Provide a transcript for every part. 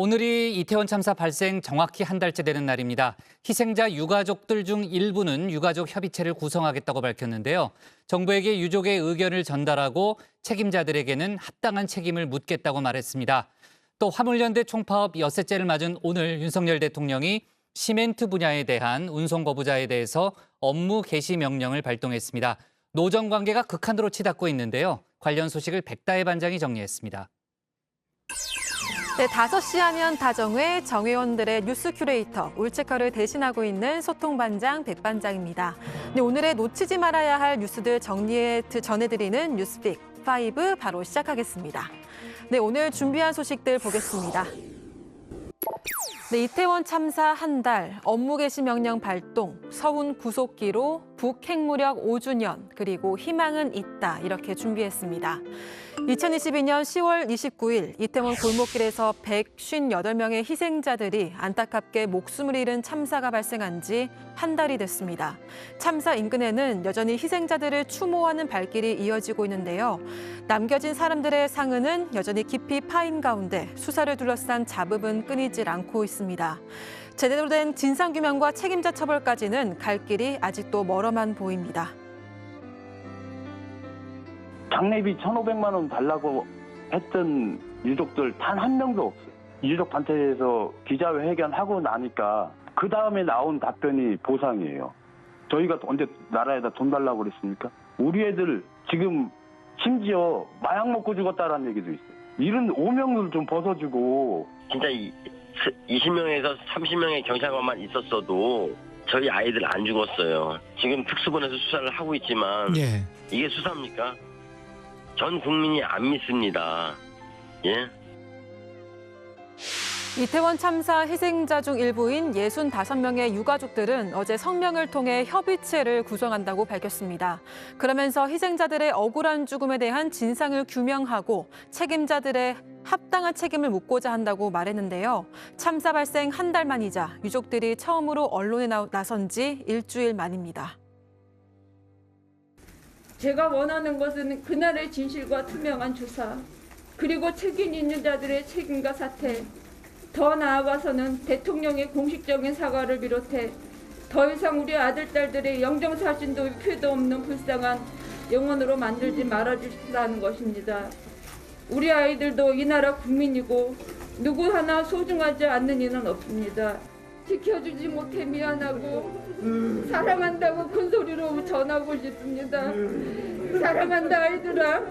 오늘이 이태원 참사 발생 정확히 한 달째 되는 날입니다. 희생자 유가족들 중 일부는 유가족 협의체를 구성하겠다고 밝혔는데요. 정부에게 유족의 의견을 전달하고 책임자들에게는 합당한 책임을 묻겠다고 말했습니다. 또 화물연대 총파업 엿새째를 맞은 오늘 윤석열 대통령이 시멘트 분야에 대한 운송 거부자에 대해서 업무 개시 명령을 발동했습니다. 노정 관계가 극한으로 치닫고 있는데요. 관련 소식을 백다혜 반장이 정리했습니다. 네, 5시 하면 다정회 정회원들의 뉴스 큐레이터 울체커를 대신하고 있는 소통반장 백반장입니다. 네, 오늘의 놓치지 말아야 할 뉴스들 정리해 전해드리는 뉴스픽 5 바로 시작하겠습니다. 네, 오늘 준비한 소식들 보겠습니다. 네, 이태원 참사 한 달, 업무 개시 명령 발동, 서훈 구속기로 북핵무력 5주년, 그리고 희망은 있다 이렇게 준비했습니다. 2022년 10월 29일 이태원 골목길에서 158명의 희생자들이 안타깝게 목숨을 잃은 참사가 발생한 지 한 달이 됐습니다. 참사 인근에는 여전히 희생자들을 추모하는 발길이 이어지고 있는데요. 남겨진 사람들의 상흔은 여전히 깊이 파인 가운데 수사를 둘러싼 잡음은 끊이질 않고 있습니다. 제대로 된 진상규명과 책임자 처벌까지는 갈 길이 아직도 멀어만 보입니다. 장례비 1,500만 원 달라고 했던 유족들 단 한 명도 없어요. 유족 단체에서 기자회견하고 나니까 그 다음에 나온 답변이 보상이에요. 저희가 언제 나라에다 돈 달라고 그랬습니까? 우리 애들 지금 심지어 마약 먹고 죽었다라는 얘기도 있어요. 이런 오명을 좀 벗어주고. 진짜 20명에서 30명의 경찰관만 있었어도 저희 아이들 안 죽었어요. 지금 특수본에서 수사를 하고 있지만 이게 수사입니까? 전 국민이 안 믿습니다. 예? 이태원 참사 희생자 중 일부인 65명의 유가족들은 어제 성명을 통해 협의체를 구성한다고 밝혔습니다. 그러면서 희생자들의 억울한 죽음에 대한 진상을 규명하고 책임자들의 합당한 책임을 묻고자 한다고 말했는데요. 참사 발생 한 달 만이자 유족들이 처음으로 언론에 나선 지 일주일 만입니다. 제가 원하는 것은 그날의 진실과 투명한 조사, 그리고 책임 있는 자들의 책임과 사퇴, 더 나아가서는 대통령의 공식적인 사과를 비롯해 더 이상 우리 아들, 딸들의 영정사진도 표도 없는 불쌍한 영혼으로 만들지 말아주시라는 것입니다. 우리 아이들도 이 나라 국민이고 누구 하나 소중하지 않는 이는 없습니다. 지켜주지 못해 미안하고 사랑한다고 큰 소리로 전하고 싶습니다. 사랑한다 아이들아.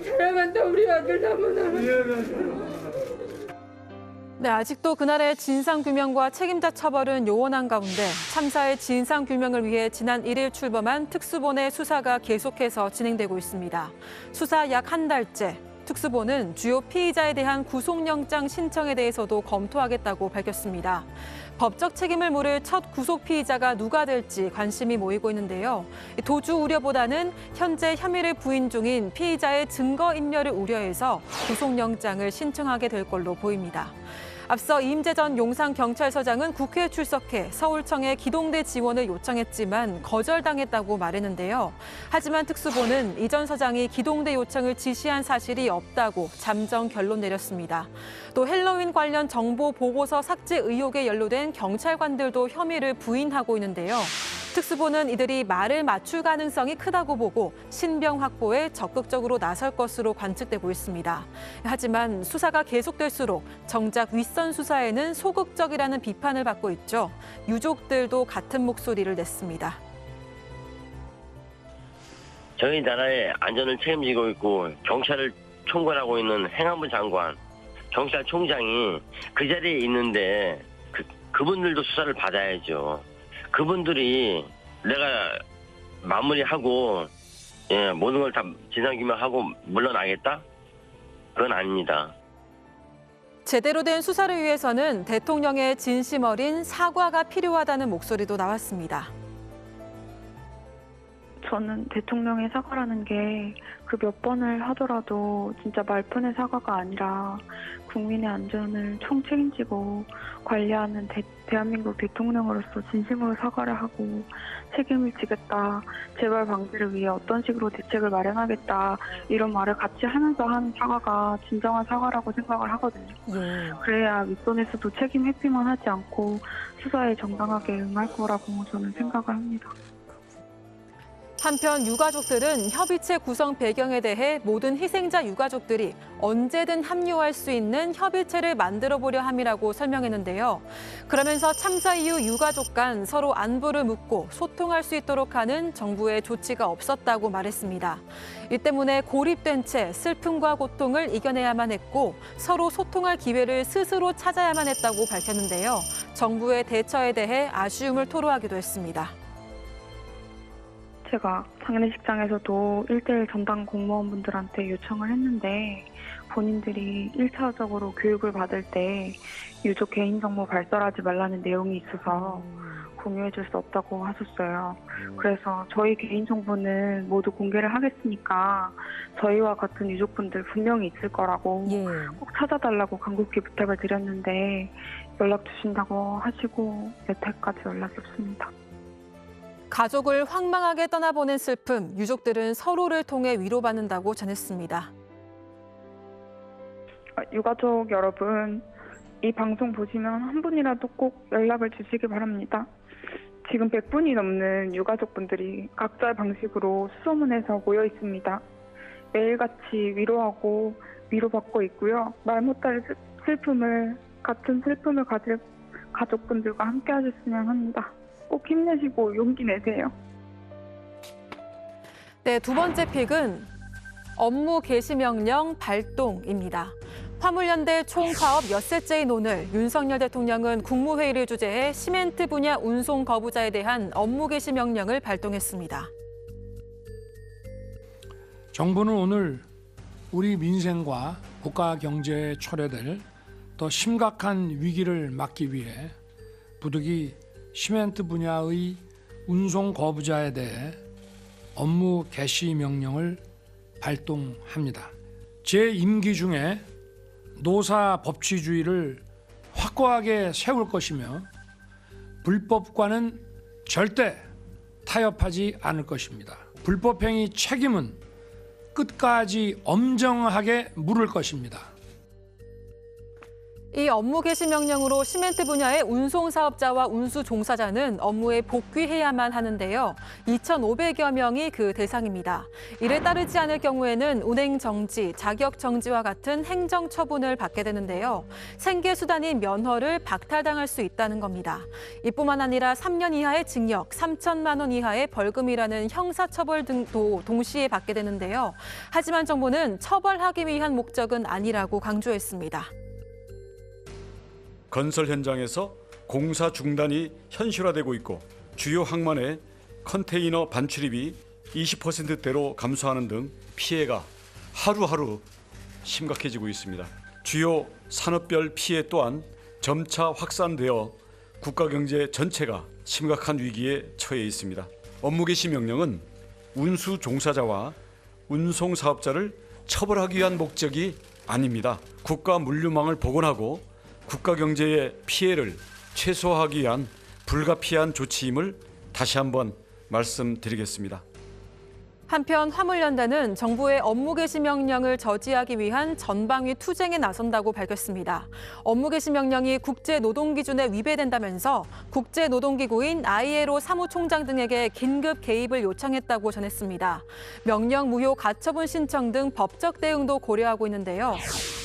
사랑한다 우리 아들 너무너무. 네, 아직도 그날의 진상규명과 책임자 처벌은 요원한 가운데 참사의 진상규명을 위해 지난 1일 출범한 특수본의 수사가 계속해서 진행되고 있습니다. 수사 약 한 달째. 특수본은 주요 피의자에 대한 구속영장 신청에 대해서도 검토하겠다고 밝혔습니다. 법적 책임을 물을 첫 구속 피의자가 누가 될지 관심이 모이고 있는데요. 도주 우려보다는 현재 혐의를 부인 중인 피의자의 증거인멸을 우려해서 구속영장을 신청하게 될 걸로 보입니다. 앞서 이임재 전 용산경찰서장은 국회에 출석해 서울청에 기동대 지원을 요청했지만 거절당했다고 말했는데요. 하지만 특수본은 이 전 서장이 기동대 요청을 지시한 사실이 없다고 잠정 결론 내렸습니다. 또 헬로윈 관련 정보 보고서 삭제 의혹에 연루된 경찰관들도 혐의를 부인하고 있는데요. 특수본은 이들이 말을 맞출 가능성이 크다고 보고 신병 확보에 적극적으로 나설 것으로 관측되고 있습니다. 하지만 수사가 계속될수록 정작 윗선 수사에는 소극적이라는 비판을 받고 있죠. 유족들도 같은 목소리를 냈습니다. 저희 나라의 안전을 책임지고 있고 경찰을 총괄하고 있는 행안부 장관, 경찰총장이 그 자리에 있는데 그분들도 수사를 받아야죠. 그분들이 내가 마무리하고 모든 걸 다 진상규명하고 물러나겠다? 그건 아닙니다. 제대로 된 수사를 위해서는 대통령의 진심 어린 사과가 필요하다는 목소리도 나왔습니다. 저는 대통령의 사과라는 게 그 몇 번을 하더라도 진짜 말뿐의 사과가 아니라 국민의 안전을 총책임지고 관리하는 대한민국 대통령으로서 진심으로 사과를 하고 책임을 지겠다. 재발 방지를 위해 어떤 식으로 대책을 마련하겠다. 이런 말을 같이 하면서 하는 사과가 진정한 사과라고 생각을 하거든요. 예. 그래야 윗선에서도 책임 회피만 하지 않고 수사에 정당하게 응할 거라고 저는 생각을 합니다. 한편 유가족들은 협의체 구성 배경에 대해 모든 희생자 유가족들이 언제든 합류할 수 있는 협의체를 만들어 보려 함이라고 설명했는데요. 그러면서 참사 이후 유가족 간 서로 안부를 묻고 소통할 수 있도록 하는 정부의 조치가 없었다고 말했습니다. 이 때문에 고립된 채 슬픔과 고통을 이겨내야만 했고 서로 소통할 기회를 스스로 찾아야만 했다고 밝혔는데요. 정부의 대처에 대해 아쉬움을 토로하기도 했습니다. 제가 장례식장에서도 1:1 전담 공무원분들한테 요청을 했는데 본인들이 1차적으로 교육을 받을 때 유족 개인정보 발설하지 말라는 내용이 있어서 공유해줄 수 없다고 하셨어요. 그래서 저희 개인정보는 모두 공개를 하겠으니까 저희와 같은 유족분들 분명히 있을 거라고 꼭 찾아달라고 간곡히 부탁을 드렸는데 연락 주신다고 하시고 여태까지 연락이 없습니다. 가족을 황망하게 떠나보낸 슬픔, 유족들은 서로를 통해 위로받는다고 전했습니다. 유가족 여러분, 이 방송 보시면 한 분이라도 꼭 연락을 주시기 바랍니다. 지금 100분이 넘는 유가족분들이 각자의 방식으로 수소문해서 모여 있습니다. 매일같이 위로하고 위로받고 있고요. 말 못할 같은 슬픔을 가질 가족분들과 함께 하셨으면 합니다. 꼭 힘내시고 용기 내세요. 네, 두 번째 픽은 업무 개시 명령 발동입니다. 화물연대 총파업 엿새째인 오늘 윤석열 대통령은 국무회의를 주재해 시멘트 분야 운송 거부자에 대한 업무 개시 명령을 발동했습니다. 정부는 오늘 우리 민생과 국가 경제에 초래될 더 심각한 위기를 막기 위해 부득이 시멘트 분야의 운송 거부자에 대해 업무 개시 명령을 발동합니다. 제 임기 중에 노사 법치주의를 확고하게 세울 것이며 불법과는 절대 타협하지 않을 것입니다. 불법행위 책임은 끝까지 엄정하게 물을 것입니다. 이 업무 개시 명령으로 시멘트 분야의 운송 사업자와 운수 종사자는 업무에 복귀해야만 하는데요. 2,500여 명이 그 대상입니다. 이를 따르지 않을 경우에는 운행 정지, 자격 정지와 같은 행정 처분을 받게 되는데요. 생계 수단인 면허를 박탈당할 수 있다는 겁니다. 이뿐만 아니라 3년 이하의 징역, 3천만 원 이하의 벌금이라는 형사처벌 등도 동시에 받게 되는데요. 하지만 정부는 처벌하기 위한 목적은 아니라고 강조했습니다. 건설 현장에서 공사 중단이 현실화되고 있고 주요 항만의 컨테이너 반출입이 20%대로 감소하는 등 피해가 하루하루 심각해지고 있습니다. 주요 산업별 피해 또한 점차 확산되어 국가 경제 전체가 심각한 위기에 처해 있습니다. 업무 개시 명령은 운수 종사자와 운송 사업자를 처벌하기 위한 목적이 아닙니다. 국가 물류망을 복원하고 국가 경제의 피해를 최소화하기 위한 불가피한 조치임을 다시 한번 말씀드리겠습니다. 한편 화물연대는 정부의 업무 개시 명령을 저지하기 위한 전방위 투쟁에 나선다고 밝혔습니다. 업무 개시 명령이 국제노동기준에 위배된다면서 국제노동기구인 ILO 사무총장 등에게 긴급 개입을 요청했다고 전했습니다. 명령 무효 가처분 신청 등 법적 대응도 고려하고 있는데요.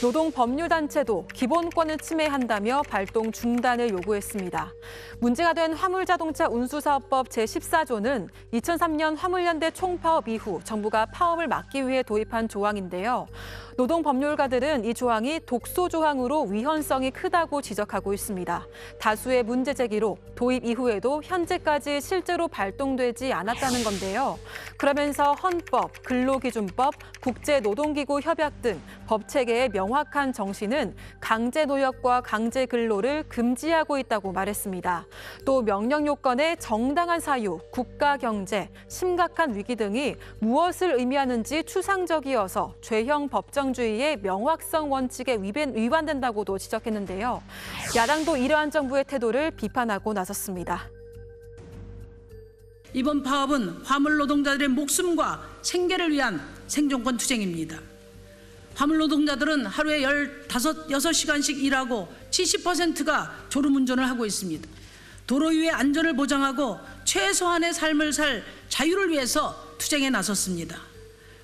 노동법률단체도 기본권을 침해한다며 발동 중단을 요구했습니다. 문제가 된 화물자동차 운수사업법 제14조는 2003년 화물연대 총파업 이후 정부가 파업을 막기 위해 도입한 조항인데요. 노동법률가들은 이 조항이 독소 조항으로 위헌성이 크다고 지적하고 있습니다. 다수의 문제 제기로 도입 이후에도 현재까지 실제로 발동되지 않았다는 건데요. 그러면서 헌법, 근로기준법, 국제노동기구 협약 등 법 체계의 명 명확한 정신은 강제 노역과 강제 근로를 금지하고 있다고 말했습니다. 또 명령 요건의 정당한 사유, 국가 경제, 심각한 위기 등이 무엇을 의미하는지 추상적이어서 죄형 법정주의의 명확성 원칙에 위반된다고도 지적했는데요. 야당도 이러한 정부의 태도를 비판하고 나섰습니다. 이번 파업은 화물 노동자들의 목숨과 생계를 위한 생존권 투쟁입니다. 화물 노동자들은 하루에 6시간씩 일하고 70%가 졸음운전을 하고 있습니다. 도로 위의 안전을 보장하고 최소한의 삶을 살 자유를 위해서 투쟁에 나섰습니다.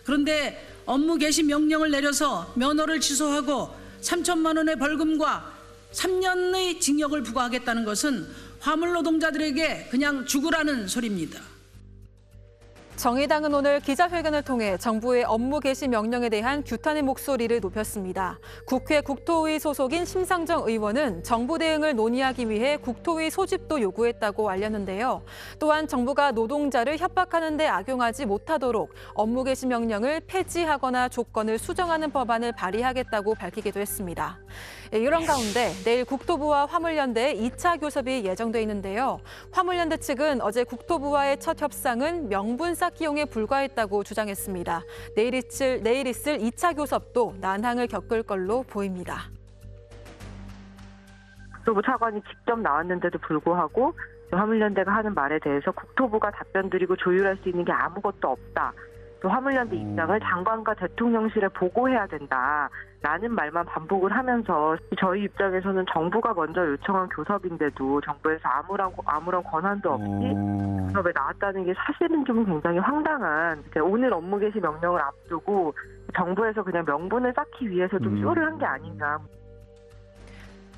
그런데 업무 개시 명령을 내려서 면허를 취소하고 3천만 원의 벌금과 3년의 징역을 부과하겠다는 것은 화물 노동자들에게 그냥 죽으라는 소리입니다. 정의당은 오늘 기자회견을 통해 정부의 업무 개시 명령에 대한 규탄의 목소리를 높였습니다. 국회 국토위 소속인 심상정 의원은 정부 대응을 논의하기 위해 국토위 소집도 요구했다고 알렸는데요. 또한 정부가 노동자를 협박하는 데 악용하지 못하도록 업무 개시 명령을 폐지하거나 조건을 수정하는 법안을 발의하겠다고 밝히기도 했습니다. 이런 가운데 내일 국토부와 화물연대의 2차 교섭이 예정돼 있는데요. 화물연대 측은 어제 국토부와의 첫 협상은 명분 쌓기용에 불과했다고 주장했습니다. 내일 있을 2차 교섭도 난항을 겪을 걸로 보입니다. 국토부 차관이 직접 나왔는데도 불구하고 화물연대가 하는 말에 대해서 국토부가 답변 드리고 조율할 수 있는 게 아무것도 없다. 또 화물연대 입장을 장관과 대통령실에 보고해야 된다라는 말만 반복을 하면서 저희 입장에서는 정부가 먼저 요청한 교섭인데도 정부에서 아무런 권한도 없이 교섭에 나왔다는 게 사실은 좀 굉장히 황당한, 오늘 업무 개시 명령을 앞두고 정부에서 그냥 명분을 쌓기 위해서 좀 쇼를 한 게 아닌가.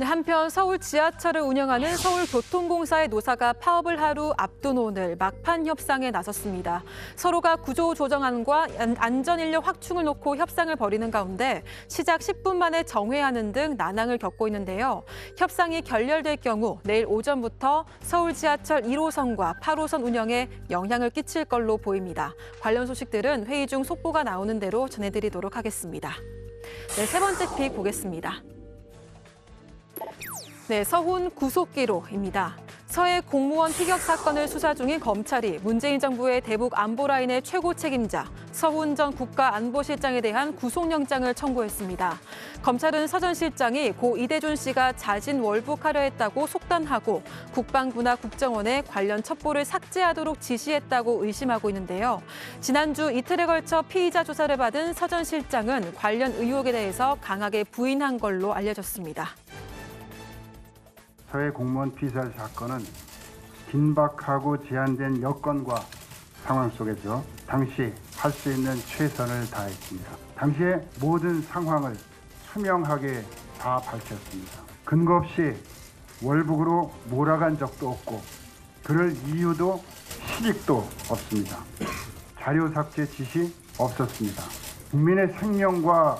네, 한편 서울 지하철을 운영하는 서울교통공사의 노사가 파업을 하루 앞둔 오늘 막판 협상에 나섰습니다. 서로가 구조조정안과 안전인력 확충을 놓고 협상을 벌이는 가운데 시작 10분 만에 정회하는 등 난항을 겪고 있는데요. 협상이 결렬될 경우 내일 오전부터 서울 지하철 1호선과 8호선 운영에 영향을 끼칠 걸로 보입니다. 관련 소식들은 회의 중 속보가 나오는 대로 전해드리도록 하겠습니다. 네, 세 번째 픽 보겠습니다. 네, 서훈 구속기로입니다. 서해 공무원 피격 사건을 수사 중인 검찰이 문재인 정부의 대북 안보 라인의 최고 책임자 서훈 전 국가안보실장에 대한 구속영장을 청구했습니다. 검찰은 서 전 실장이 고 이대준 씨가 자진 월북하려 했다고 속단하고 국방부나 국정원에 관련 첩보를 삭제하도록 지시했다고 의심하고 있는데요. 지난주 이틀에 걸쳐 피의자 조사를 받은 서 전 실장은 관련 의혹에 대해서 강하게 부인한 걸로 알려졌습니다. 서해 공무원 피살 사건은 긴박하고 제한된 여건과 상황 속에서 당시 할 수 있는 최선을 다했습니다. 당시의 모든 상황을 투명하게 다 밝혔습니다. 근거 없이 월북으로 몰아간 적도 없고 그럴 이유도 시직도 없습니다. 자료 삭제 지시 없었습니다. 국민의 생명과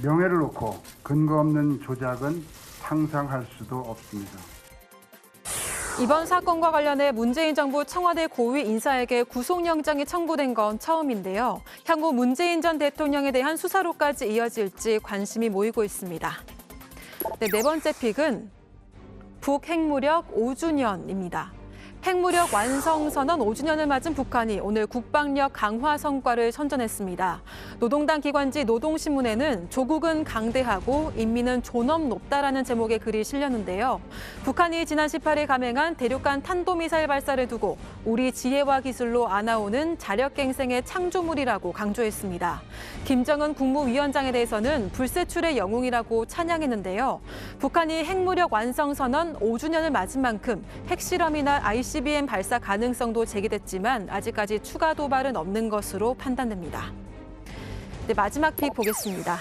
명예를 놓고 근거 없는 조작은 상상할 수도 없습니다. 이번 사건과 관련해 문재인 정부 청와대 고위 인사에게 구속영장이 청구된 건 처음인데요. 향후 문재인 전 대통령에 대한 수사로까지 이어질지 관심이 모이고 있습니다. 네, 네 번째 픽은 북핵무력 5주년입니다. 핵무력 완성선언 5주년을 맞은 북한이 오늘 국방력 강화 성과를 선전했습니다. 노동당 기관지 노동신문에는 조국은 강대하고 인민은 존엄 높다라는 제목의 글이 실렸는데요. 북한이 지난 18일 감행한 대륙간 탄도미사일 발사를 두고 우리 지혜와 기술로 안아오는 자력갱생의 창조물이라고 강조했습니다. 김정은 국무위원장에 대해서는 불세출의 영웅이라고 찬양했는데요. 북한이 핵무력 완성선언 5주년을 맞은 만큼 핵실험이나 ICBM 발사 가능성도 제기됐지만 아직까지 추가 도발은 없는 것으로 판단됩니다. 네, 마지막 픽 보겠습니다.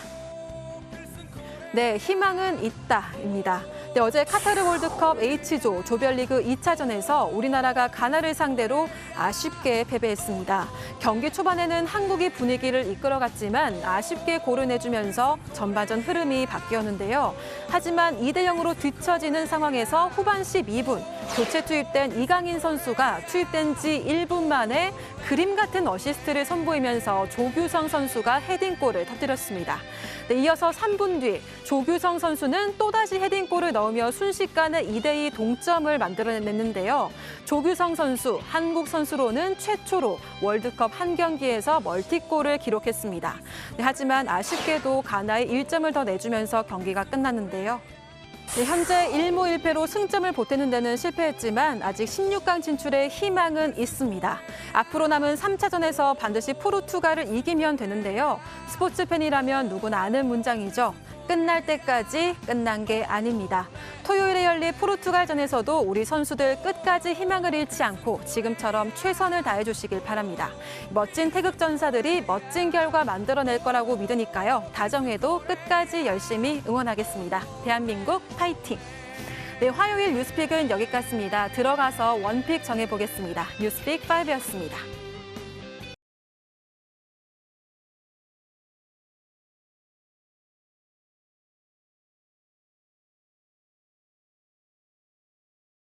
네, 희망은 있다입니다. 네, 어제 카타르 월드컵 H조 조별리그 2차전에서 우리나라가 가나를 상대로 아쉽게 패배했습니다. 경기 초반에는 한국이 분위기를 이끌어갔지만 아쉽게 골을 내주면서 전반전 흐름이 바뀌었는데요. 하지만 2대 0으로 뒤처지는 상황에서 후반 12분 교체 투입된 이강인 선수가 투입된 지 1분 만에 그림 같은 어시스트를 선보이면서 조규성 선수가 헤딩골을 터뜨렸습니다. 네, 이어서 3분 뒤 조규성 선수는 또다시 헤딩골을 넣으며 순식간에 2대2 동점을 만들어냈는데요. 조규성 선수, 한국 선수로는 최초로 월드컵 한 경기에서 멀티골을 기록했습니다. 네, 하지만 아쉽게도 가나에 1점을 더 내주면서 경기가 끝났는데요. 네, 현재 1무 1패로 승점을 보태는 데는 실패했지만 아직 16강 진출의 희망은 있습니다. 앞으로 남은 3차전에서 반드시 포르투갈을 이기면 되는데요. 스포츠 팬이라면 누구나 아는 문장이죠. 끝날 때까지 끝난 게 아닙니다. 토요일에 열릴 포르투갈전에서도 우리 선수들 끝까지 희망을 잃지 않고 지금처럼 최선을 다해주시길 바랍니다. 멋진 태극전사들이 멋진 결과 만들어낼 거라고 믿으니까요. 다정해도 끝까지 열심히 응원하겠습니다. 대한민국 파이팅! 네, 화요일 뉴스픽은 여기까지입니다. 들어가서 원픽 정해보겠습니다. 뉴스픽 5였습니다.